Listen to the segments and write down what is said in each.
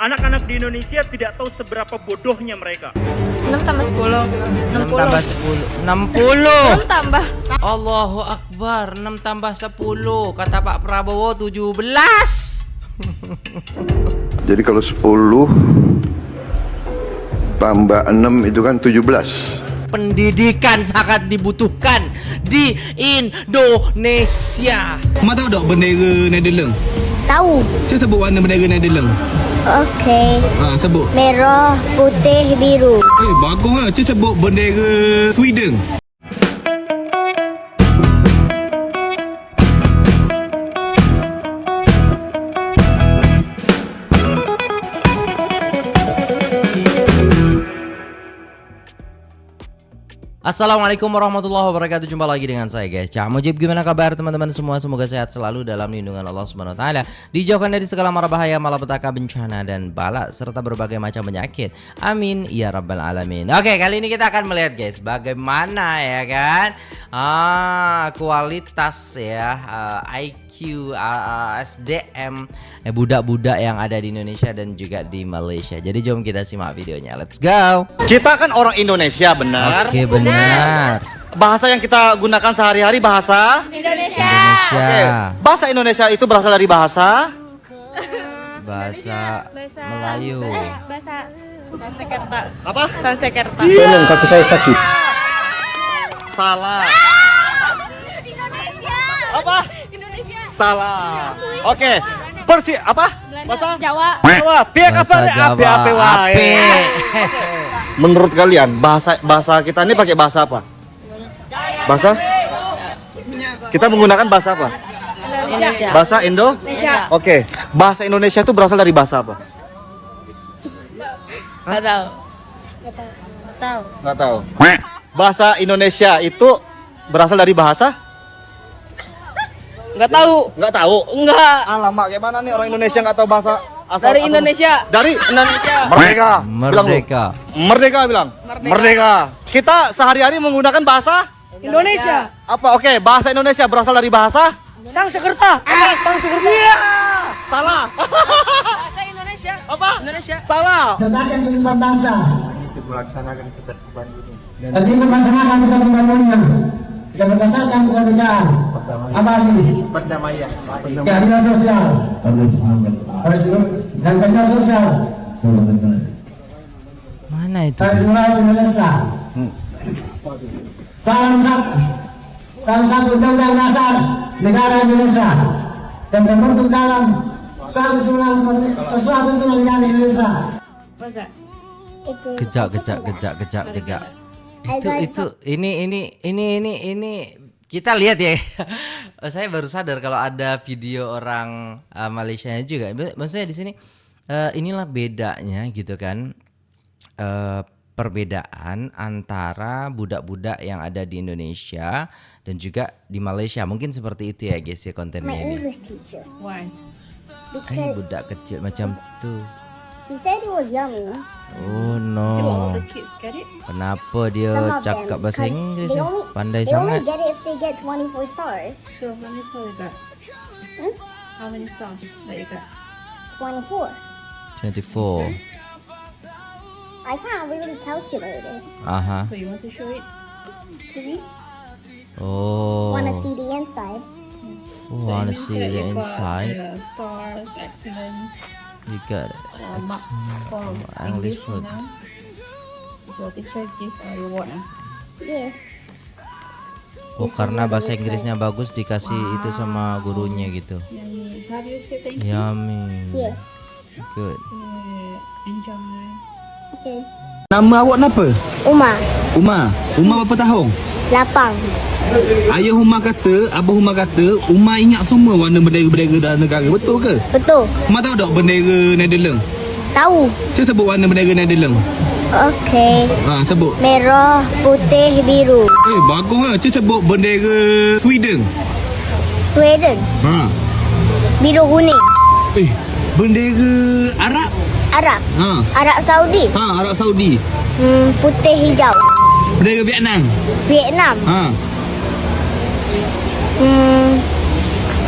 Anak-anak di Indonesia tidak tahu seberapa bodohnya mereka. 6 tambah 10 6 tambah 10 60. 6 tambah Allahu Akbar. 6 tambah 10 kata Pak Prabowo 17. Jadi kalau 10 tambah 6 itu kan 17. Pendidikan sangat dibutuhkan di Indonesia. Mak tahu tak bendera Netherlands? Tahu. Cuba sebut warna bendera Netherlands. Okey. Sebut. Merah, putih, biru. Bagus lah. Cuba sebut bendera Sweden. Assalamualaikum warahmatullahi wabarakatuh. Jumpa lagi dengan saya guys, Cak Mujib. Gimana kabar teman-teman semua? Semoga sehat selalu dalam lindungan Allah Subhanahu wa taala. Dijauhkan dari segala mara bahaya, malapetaka, bencana dan bala serta berbagai macam penyakit. Amin ya rabbal alamin. Oke, kali ini kita akan melihat guys bagaimana ya kan kualitas ya IQ SDM budak-budak yang ada di Indonesia dan juga di Malaysia. Jadi jom kita simak videonya. Let's go. Kita kan orang Indonesia, benar? Oke, benar. Bahasa yang kita gunakan sehari-hari bahasa Indonesia. Oke. Bahasa Indonesia itu berasal dari bahasa Melayu. Bahasa Sansekerta. apa? Sansekerta. Tolong kaki saya sakit. Salah. Indonesia. Apa? Indonesia. Salah. Oke. Apa? Bahasa Jawa. Jawa. Pihak apa? Ape wae. Menurut kalian bahasa kita ini pakai bahasa apa? Bahasa? Kita menggunakan bahasa apa? Indonesia. Bahasa Indonesia. Oke. Bahasa Indonesia itu berasal dari bahasa apa? Enggak tahu. Tahu. Nggak tahu. Bahasa Indonesia itu berasal dari bahasa? Enggak tahu. Nggak tahu. Enggak. Alamak, gimana nih orang Indonesia nggak tahu bahasa asal? Dari Indonesia. Dari Indonesia. Merdeka. Bilang lu. Merdeka. Merdeka bilang. Merdeka. Kita sehari-hari menggunakan bahasa Indonesia. apa? Oke, bahasa Indonesia berasal dari bahasa Sansekerta. Sansekerta. Iya. Salah. Bahasa Indonesia. Apa? Indonesia. Salah. Sedangkan kehidupan bangsa Tapi melaksanakan ketertiban dunia yang berdasarkan kemerdekaan abadi, keadilan sosial, dan kerja sosial Mana itu? garis mulai Indonesia. Salah satu undang-undang dasar negara Indonesia dan terbentuk dalam suatu negara Indonesia. Kejak. Itu ini kita lihat ya. Saya baru sadar kalau ada video orang Malaysia juga. Maksudnya di sini inilah bedanya gitu kan. Perbedaan antara budak-budak yang ada di Indonesia dan juga di Malaysia. Mungkin seperti itu ya guys ya kontennya My ini. English teacher. Why? Because Budak kecil macam tuh. she said it was yummy. Oh no. The kids get it? Kenapa Some dia of cakap them, bahasa 'cause Inggeris they ya? only- Pandai They only sangat. get it if they get 24 stars. So how many stars you got? How many stars that you got? 24. 24. I can't really calculate it. Aha. So you want to show it to me? Oh. Wanna see the inside? Wanna see the inside? Yeah, stars, excellent. You got it. Mark for English English, food. you know. So teacher give a reward. Yes. Oh, karena bahasa Inggrisnya bagus dikasih itu sama gurunya gitu. Yummy. Have you say thank you? Yummy. Yeah. Good. Enjoy. Okay. Nama awak kenapa? Uma, Umar berapa tahun? lapang. Ayah Umar kata, Abah Umar kata, Umar ingat semua warna bendera-bendera dalam negara. Betul ke? Betul. Mak tahu tak bendera Netherlands? Tahu. Cuba sebut warna bendera Netherlands. Okay. Sebut. Merah, putih, biru. Bagus lah. Cuba sebut bendera Sweden. Sweden, biru kuning. Bendera Arab. Arab, Ha. Arab Saudi. Arab Saudi. Putih hijau. Bendera Vietnam. Vietnam, Ha.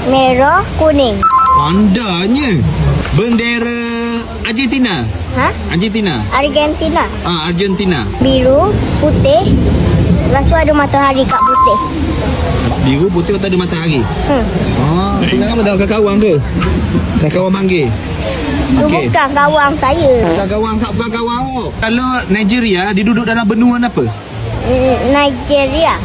merah kuning. Pandanya. Bendera Argentina. Ha? Argentina. Argentina. Argentina. Biru, putih. Lepas tu ada matahari kat putih. Biru, putih atau ada matahari? Hmm. Kenapa dah kawan ke? Dah kawan panggil. Tu bukan kawan saya. Bukan kawan, tak bukan kawan. Kalau Nigeria, dia duduk dalam benua apa? Nigeria.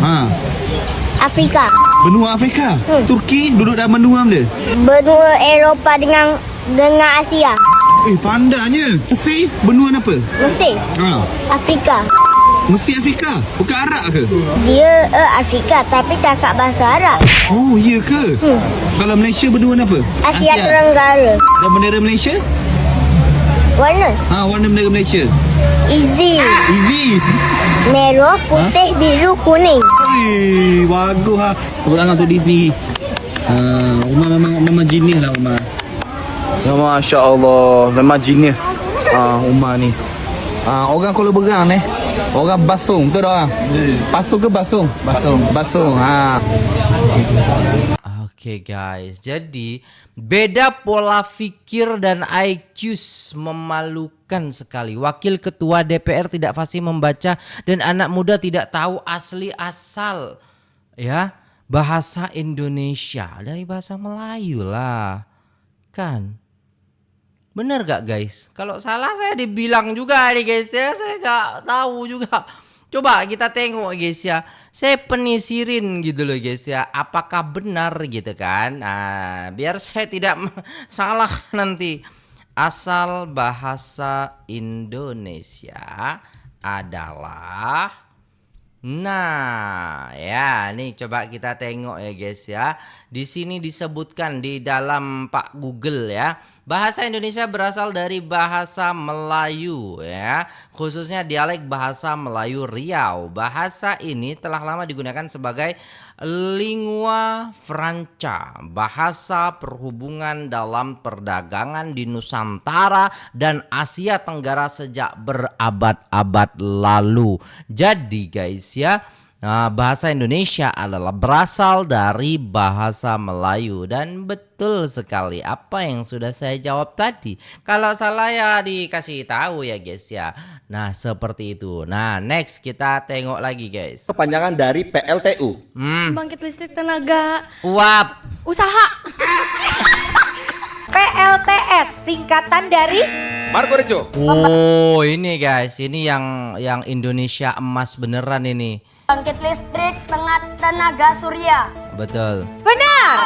Afrika. Benua Afrika. Turki duduk dalam benua mana? Benua Eropah dengan Asia. Pandainya. Mesir, benua apa? Mesir. Afrika. Mesir Afrika. Bukan Arab ke? Dia Afrika tapi cakap bahasa Arab. Oh, iya ke? Kalau Malaysia benua apa? Asia Tenggara. Dan bendera Malaysia? Warna? Warna bendera Malaysia. Easy. Easy. Merah, putih, biru, kuning. Bagus lah. Orang tu Disney. Umar memang jenis lah Umar. Ya Masya Allah. Memang jenis. Umar ni. Orang kalau berang ni. Orang basung. Betul tak? Pasung ke basung? Basung. Oke guys, jadi beda pola pikir dan IQ memalukan sekali. Wakil ketua DPR tidak fasih membaca dan anak muda tidak tahu asli asal ya bahasa Indonesia dari bahasa Melayu lah. Kan? Bener gak guys? Kalau salah saya dibilang juga nih guys ya, saya gak tahu juga. Coba kita tengok guys ya. Saya penisirin gitu loh guys ya. Apakah benar gitu kan? Nah, biar saya tidak salah nanti. Asal bahasa Indonesia adalah, nah ya nih coba kita tengok ya guys ya. Di sini disebutkan di dalam Pak Google ya. Bahasa Indonesia berasal dari bahasa Melayu ya, khususnya dialek bahasa Melayu Riau. Bahasa ini telah lama digunakan sebagai lingua franca, bahasa perhubungan dalam perdagangan di Nusantara dan Asia Tenggara sejak berabad-abad lalu. Jadi guys ya, bahasa Indonesia adalah berasal dari bahasa Melayu dan betul sekali apa yang sudah saya jawab tadi. Kalau salah ya dikasih tahu ya guys ya. Nah seperti itu. Nah next kita tengok lagi guys. Kepanjangan dari PLTU. Pembangkit listrik tenaga Uap. usaha. PLTS singkatan dari Marco Rejo. Oh ini guys, ini yang Indonesia emas beneran ini. Pembangkit listrik tenaga surya. Betul. Benar.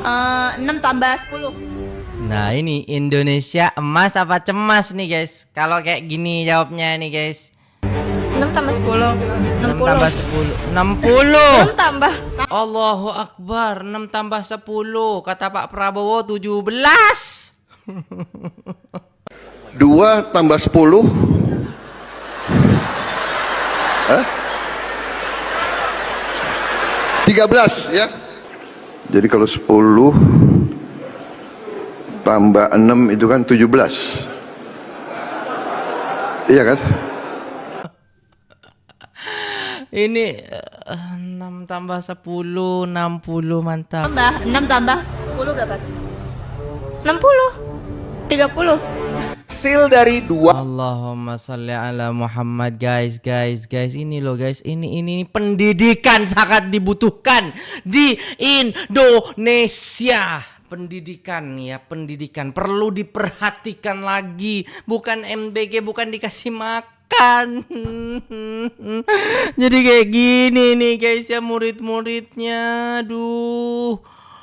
6 tambah 10. Nah ini Indonesia emas apa cemas nih guys. Kalau kayak gini jawabnya nih guys. 6 tambah 10. 6 tambah 10 60. 6 tambah. Allahu Akbar. 6 tambah 10. Kata Pak Prabowo 17. 2 tambah 10. 13 ya. Jadi kalau 10 tambah 6 itu kan 17. Iya kan? Ini 6 tambah 10 60 mantap. Tambah 6 tambah 10 berapa? 60. 30. Sil dari 2. Allahumma salli ala Muhammad guys ini loh guys, ini pendidikan sangat dibutuhkan di Indonesia. Pendidikan ya, pendidikan perlu diperhatikan lagi, bukan MBG, bukan dikasih makan. Jadi kayak gini nih guys ya murid-muridnya. Aduh.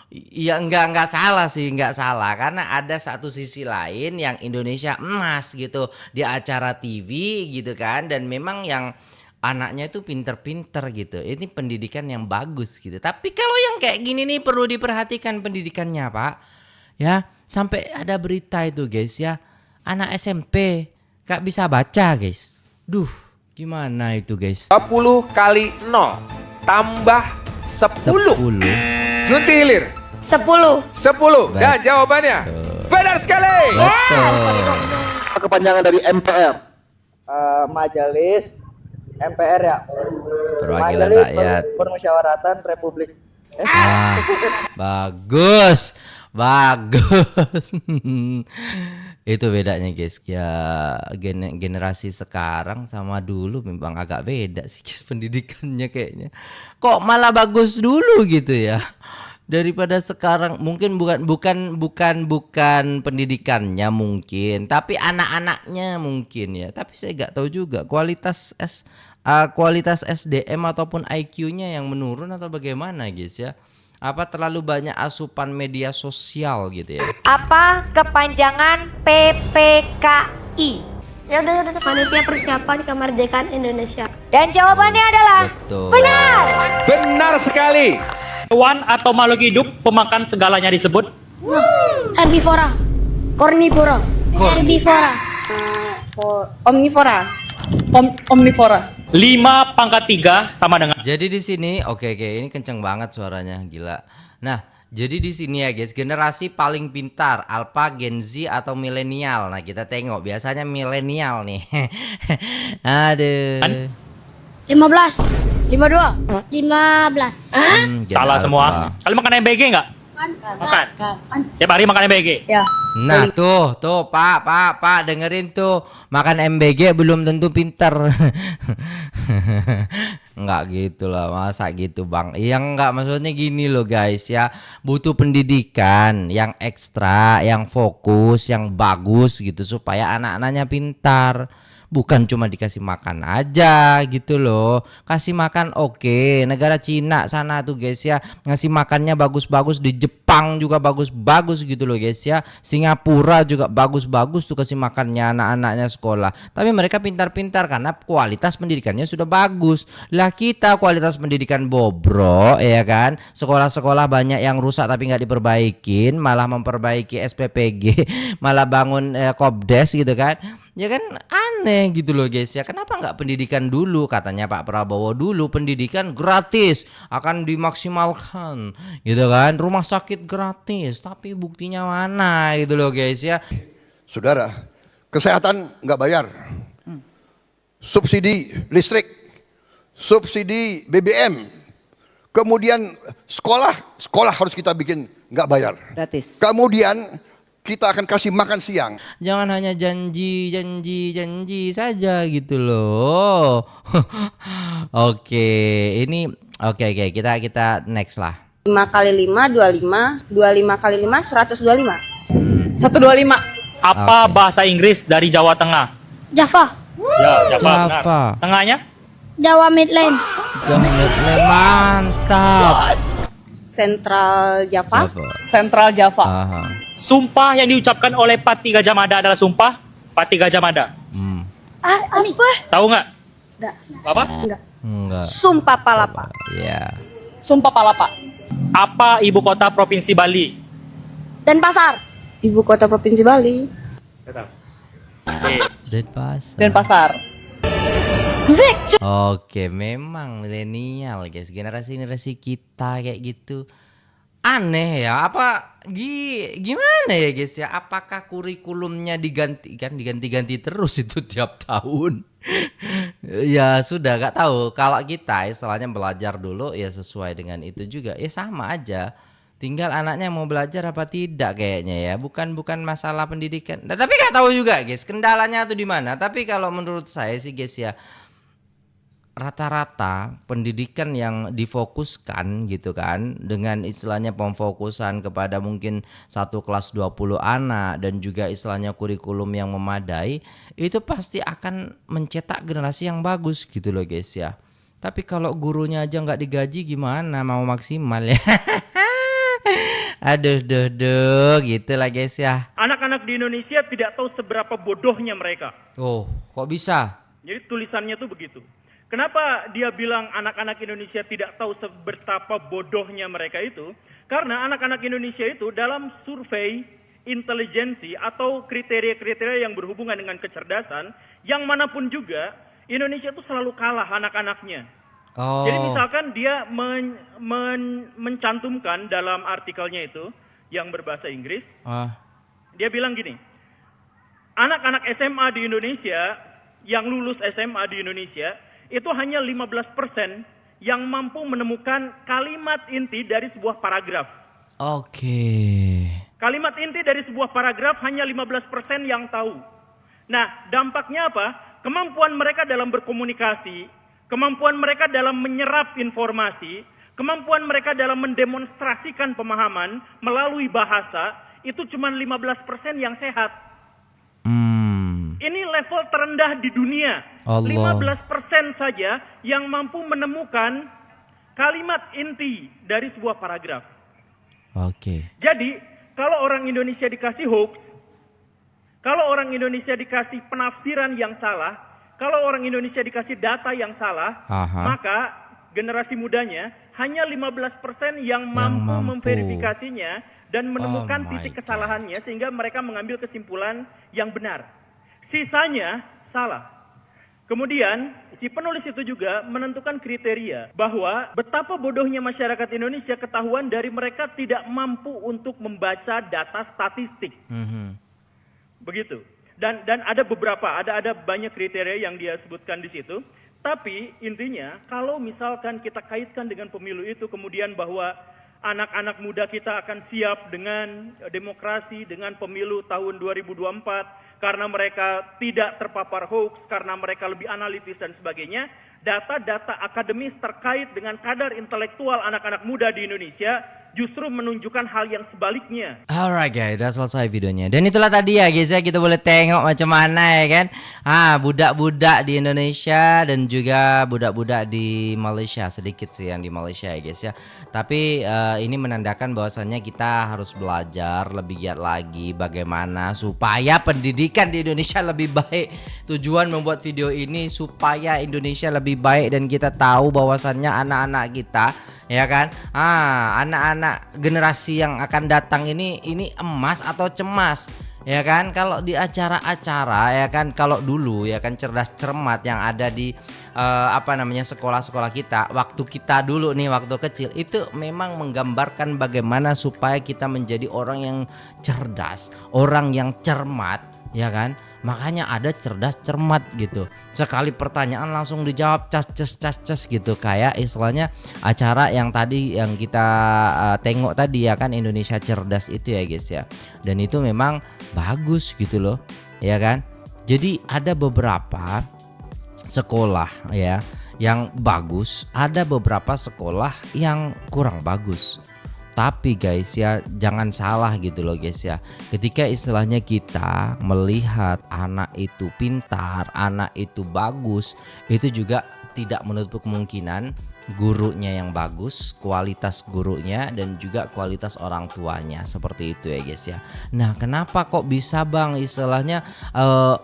Ya enggak salah sih, enggak salah karena ada satu sisi lain yang Indonesia emas gitu di acara TV gitu kan, dan memang yang anaknya itu pinter-pinter gitu. Ini pendidikan yang bagus gitu. Tapi kalau yang kayak gini nih perlu diperhatikan pendidikannya, Pak. Ya, sampai ada berita itu guys ya. Anak SMP gak bisa baca, guys. Duh, gimana itu, guys? 20 kali 0 tambah 10. Junti hilir. 10. 10. Dan jawabannya benar sekali. Betul. Kepanjangan dari MPR. Majelis MPR ya. Perwakilan Majelis rakyat. Permusyawaratan Republik. Bagus. Bagus. Itu bedanya guys. Ya generasi sekarang sama dulu memang agak beda sih guys pendidikannya kayaknya. Kok malah bagus dulu gitu ya. Daripada sekarang mungkin bukan pendidikannya mungkin, tapi anak-anaknya mungkin ya. Tapi saya nggak tahu juga kualitas SDM ataupun IQ-nya yang menurun atau bagaimana guys ya. Apa terlalu banyak asupan media sosial gitu ya. Apa kepanjangan PPKI? Ya udah panitia persiapan kemerdekaan Indonesia. Dan jawabannya adalah Betul. benar. Benar sekali. Hewan atau makhluk hidup pemakan segalanya disebut? Herbivora, kornivora, herbivora, omnivora, omnivora. 5 pangkat 3 sama dengan Jadi di sini oke ini kenceng banget suaranya gila. Nah, jadi di sini ya guys, generasi paling pintar Alpha, Gen Z atau milenial. Nah, kita tengok biasanya milenial nih. Aduh. 15, 52, 15. salah Gen semua. Alpha. Kalian makan MBG nggak? Makan. Tiap hari makan MBG. Ya. Nah tuh Pak dengerin tuh, makan MBG belum tentu pinter. Enggak gitu lah, masa gitu bang. Yang enggak, maksudnya gini loh guys ya, butuh pendidikan yang ekstra, yang fokus, yang bagus gitu supaya anak-anaknya pintar. Bukan cuma dikasih makan aja gitu loh. Kasih makan oke. Negara Cina sana tuh guys ya, ngasih makannya bagus-bagus. Di Jepang juga bagus-bagus gitu loh guys ya. Singapura juga bagus-bagus tuh kasih makannya anak-anaknya sekolah. Tapi mereka pintar-pintar karena kualitas pendidikannya sudah bagus. Lah kita kualitas pendidikan bobrok ya kan. Sekolah-sekolah banyak yang rusak tapi nggak diperbaikin, malah memperbaiki SPPG, malah bangun Kopdes gitu kan. Ya kan aneh gitu loh guys ya. Kenapa nggak pendidikan dulu? Katanya Pak Prabowo dulu pendidikan gratis akan dimaksimalkan gitu kan. Rumah sakit gratis, tapi buktinya mana gitu loh guys ya. Saudara, kesehatan nggak bayar, subsidi listrik, subsidi BBM, kemudian sekolah harus kita bikin nggak bayar. Gratis. Kemudian kita akan kasih makan siang. Jangan hanya janji saja gitu loh. Oke, ini oke kita next lah. 5 kali 5, 25, 25 kali 5, 125. 125. Apa bahasa Inggris dari Jawa Tengah? Java, Ya, Jawa. Benar. Java. Tengahnya? Jawa Midland, Mantap. Central Java, Sentral Java. Aha. Sumpah yang diucapkan oleh Pati Gajah Mada adalah sumpah Pati Gajah Mada. apa? Tahu nggak? Enggak. Apa? Enggak. Sumpah Palapa. Ya. Sumpah Palapa. Apa ibu kota provinsi Bali? Denpasar, ibu kota provinsi Bali. Denpasar. Oke, memang milenial guys, generasi kita kayak gitu. Aneh ya, apa gimana ya guys ya? Apakah kurikulumnya diganti terus itu tiap tahun? Ya sudah gak tahu. Kalau kita istilahnya belajar dulu ya sesuai dengan itu juga. Ya sama aja. Tinggal anaknya mau belajar apa tidak kayaknya ya. Bukan masalah pendidikan. Nah, tapi gak tahu juga guys, kendalanya tuh di mana. Tapi kalau menurut saya sih guys ya, rata-rata pendidikan yang difokuskan gitu kan, dengan istilahnya pemfokusan kepada mungkin satu kelas 20 anak dan juga istilahnya kurikulum yang memadai, itu pasti akan mencetak generasi yang bagus gitu loh guys ya. Tapi kalau gurunya aja nggak digaji gimana mau maksimal ya. Aduh gitu lah guys ya. Anak-anak di Indonesia tidak tahu seberapa bodohnya mereka. Oh, kok bisa? Jadi tulisannya tuh begitu. Kenapa dia bilang anak-anak Indonesia tidak tahu seberapa bodohnya mereka itu? Karena anak-anak Indonesia itu dalam survei intelijensi atau kriteria-kriteria yang berhubungan dengan kecerdasan, yang manapun juga, Indonesia itu selalu kalah anak-anaknya. Oh. Jadi misalkan dia mencantumkan dalam artikelnya itu, yang berbahasa Inggris, dia bilang gini, anak-anak SMA di Indonesia, yang lulus SMA di Indonesia, itu hanya 15% yang mampu menemukan kalimat inti dari sebuah paragraf. Oke. Kalimat inti dari sebuah paragraf hanya 15% yang tahu. Nah, dampaknya apa? Kemampuan mereka dalam berkomunikasi, kemampuan mereka dalam menyerap informasi, kemampuan mereka dalam mendemonstrasikan pemahaman melalui bahasa, itu cuma 15% yang sehat. Ini level terendah di dunia. Allah. 15% saja yang mampu menemukan kalimat inti dari sebuah paragraf. Oke. Jadi, kalau orang Indonesia dikasih hoax, kalau orang Indonesia dikasih penafsiran yang salah, kalau orang Indonesia dikasih data yang salah, maka generasi mudanya hanya 15% yang mampu memverifikasinya dan menemukan titik kesalahannya sehingga mereka mengambil kesimpulan yang benar. Sisanya salah. Kemudian si penulis itu juga menentukan kriteria bahwa betapa bodohnya masyarakat Indonesia ketahuan dari mereka tidak mampu untuk membaca data statistik. Begitu. Dan ada beberapa, ada banyak kriteria yang dia sebutkan di situ. Tapi intinya kalau misalkan kita kaitkan dengan pemilu itu kemudian bahwa anak-anak muda kita akan siap dengan demokrasi, dengan pemilu tahun 2024 karena mereka tidak terpapar hoax, karena mereka lebih analitis dan sebagainya. Data-data akademis terkait dengan kadar intelektual anak-anak muda di Indonesia justru menunjukkan hal yang sebaliknya. Alright guys, udah selesai videonya. Dan itulah tadi ya guys ya, kita boleh tengok macam mana ya kan. Budak-budak di Indonesia dan juga budak-budak di Malaysia. Sedikit sih yang di Malaysia ya guys ya. Tapi ini menandakan bahwasannya kita harus belajar lebih giat lagi bagaimana supaya pendidikan di Indonesia lebih baik. Tujuan membuat video ini supaya Indonesia lebih baik dan kita tahu bahwasannya anak-anak kita ya kan, anak-anak generasi yang akan datang ini emas atau cemas ya kan. Kalau di acara-acara ya kan, kalau dulu ya kan cerdas cermat yang ada di sekolah-sekolah kita waktu kita dulu nih waktu kecil itu memang menggambarkan bagaimana supaya kita menjadi orang yang cerdas, orang yang cermat ya kan. Makanya ada cerdas cermat gitu. Sekali pertanyaan langsung dijawab cas gitu, kayak istilahnya acara yang tadi yang kita tengok tadi ya kan, Indonesia Cerdas itu ya guys ya. Dan itu memang bagus gitu loh ya kan. Jadi ada beberapa sekolah ya yang bagus, ada beberapa sekolah yang kurang bagus. Tapi guys ya, jangan salah gitu loh guys ya. Ketika istilahnya kita melihat anak itu pintar, anak itu bagus, itu juga tidak menutup kemungkinan gurunya yang bagus, kualitas gurunya dan juga kualitas orang tuanya, seperti itu ya guys ya. Nah, kenapa kok bisa bang istilahnya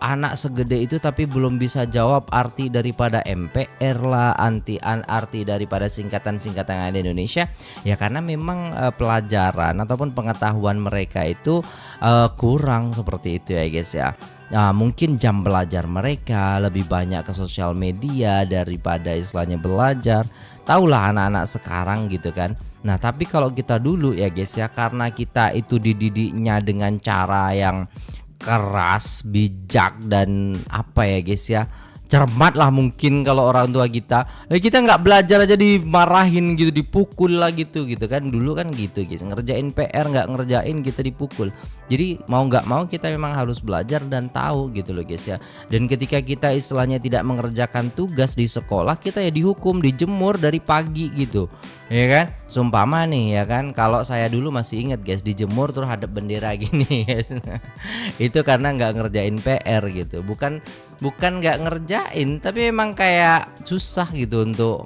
anak segede itu tapi belum bisa jawab arti daripada MPR lah, arti daripada singkatan-singkatan yang ada di Indonesia? Ya karena memang pelajaran ataupun pengetahuan mereka itu kurang, seperti itu ya guys ya. Nah, mungkin jam belajar mereka lebih banyak ke sosial media daripada istilahnya belajar. Taulah anak-anak sekarang gitu kan. Nah tapi kalau kita dulu ya guys ya, karena kita itu dididiknya dengan cara yang keras, bijak dan apa ya guys ya, cermat lah mungkin kalau orang tua kita. Kita nggak belajar aja dimarahin gitu, dipukul lah gitu kan. Dulu kan gitu guys, ngerjain PR nggak ngerjain kita dipukul. Jadi mau nggak mau kita memang harus belajar dan tahu gitu loh guys ya. Dan ketika kita istilahnya tidak mengerjakan tugas di sekolah, kita ya dihukum, dijemur dari pagi gitu ya kan. Sumpama nih ya kan, kalau saya dulu masih ingat guys, dijemur terus hadap bendera gini guys. Itu karena nggak ngerjain PR gitu. Bukan nggak ngerjain, tapi memang kayak susah gitu untuk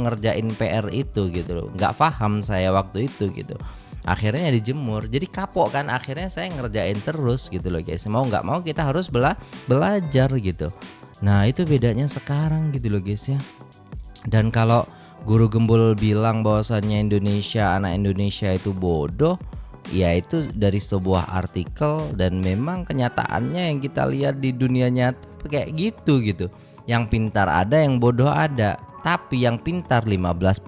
ngerjain PR itu gitu loh. Nggak paham saya waktu itu gitu. Akhirnya dijemur, jadi kapok kan. Akhirnya saya ngerjain terus gitu loh guys. Mau nggak mau kita harus belajar gitu. Nah itu bedanya sekarang gitu loh guys ya. Dan kalau guru gembul bilang bahwasannya anak Indonesia itu bodoh, ya itu dari sebuah artikel dan memang kenyataannya yang kita lihat di dunia nyata kayak gitu. Yang pintar ada, yang bodoh ada. Tapi yang pintar 15%,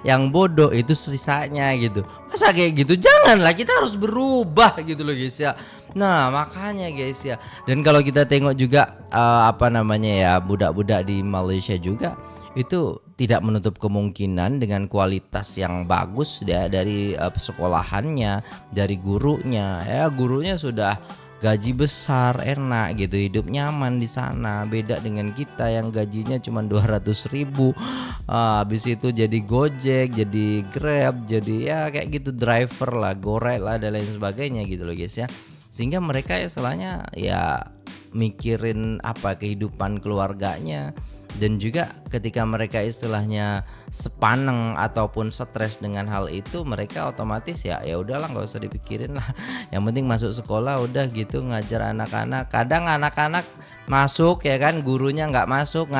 yang bodoh itu sisanya gitu. Masa kayak gitu? Janganlah, kita harus berubah gitu loh guys ya. Nah makanya guys ya. Dan kalau kita tengok juga budak-budak di Malaysia juga itu tidak menutup kemungkinan dengan kualitas yang bagus ya, dari sekolahannya, dari gurunya ya, gurunya sudah gaji besar, enak gitu, hidup nyaman di sana. Beda dengan kita yang gajinya cuma 200.000. Habis itu jadi Gojek, jadi Grab, jadi ya kayak gitu, driver lah, Gorek lah dan lain sebagainya gitu loh guys ya. Sehingga mereka istilahnya ya mikirin apa kehidupan keluarganya, dan juga ketika mereka istilahnya sepaneng ataupun stres dengan hal itu, mereka otomatis ya udahlah nggak usah dipikirin lah, yang penting masuk sekolah udah gitu, ngajar anak-anak. Kadang anak-anak masuk ya kan, gurunya nggak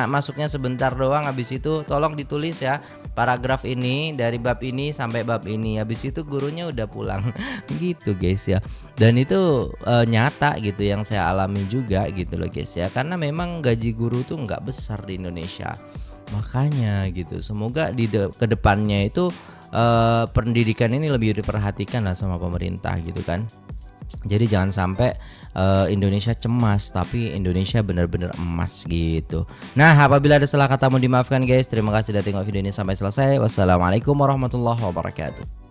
masuknya sebentar doang, habis itu tolong ditulis ya paragraf ini dari bab ini sampai bab ini, habis itu gurunya udah pulang gitu guys ya. Dan itu nyata gitu yang saya alami juga gitu loh guys ya, karena memang gaji guru tuh nggak besar di Indonesia. Makanya gitu, semoga di kedepannya itu pendidikan ini lebih diperhatikan lah sama pemerintah gitu kan. Jadi jangan sampai Indonesia cemas, tapi Indonesia benar-benar emas gitu. Nah, apabila ada salah kata mohon dimaafkan guys. Terima kasih sudah tengok video ini sampai selesai. Wassalamualaikum warahmatullahi wabarakatuh.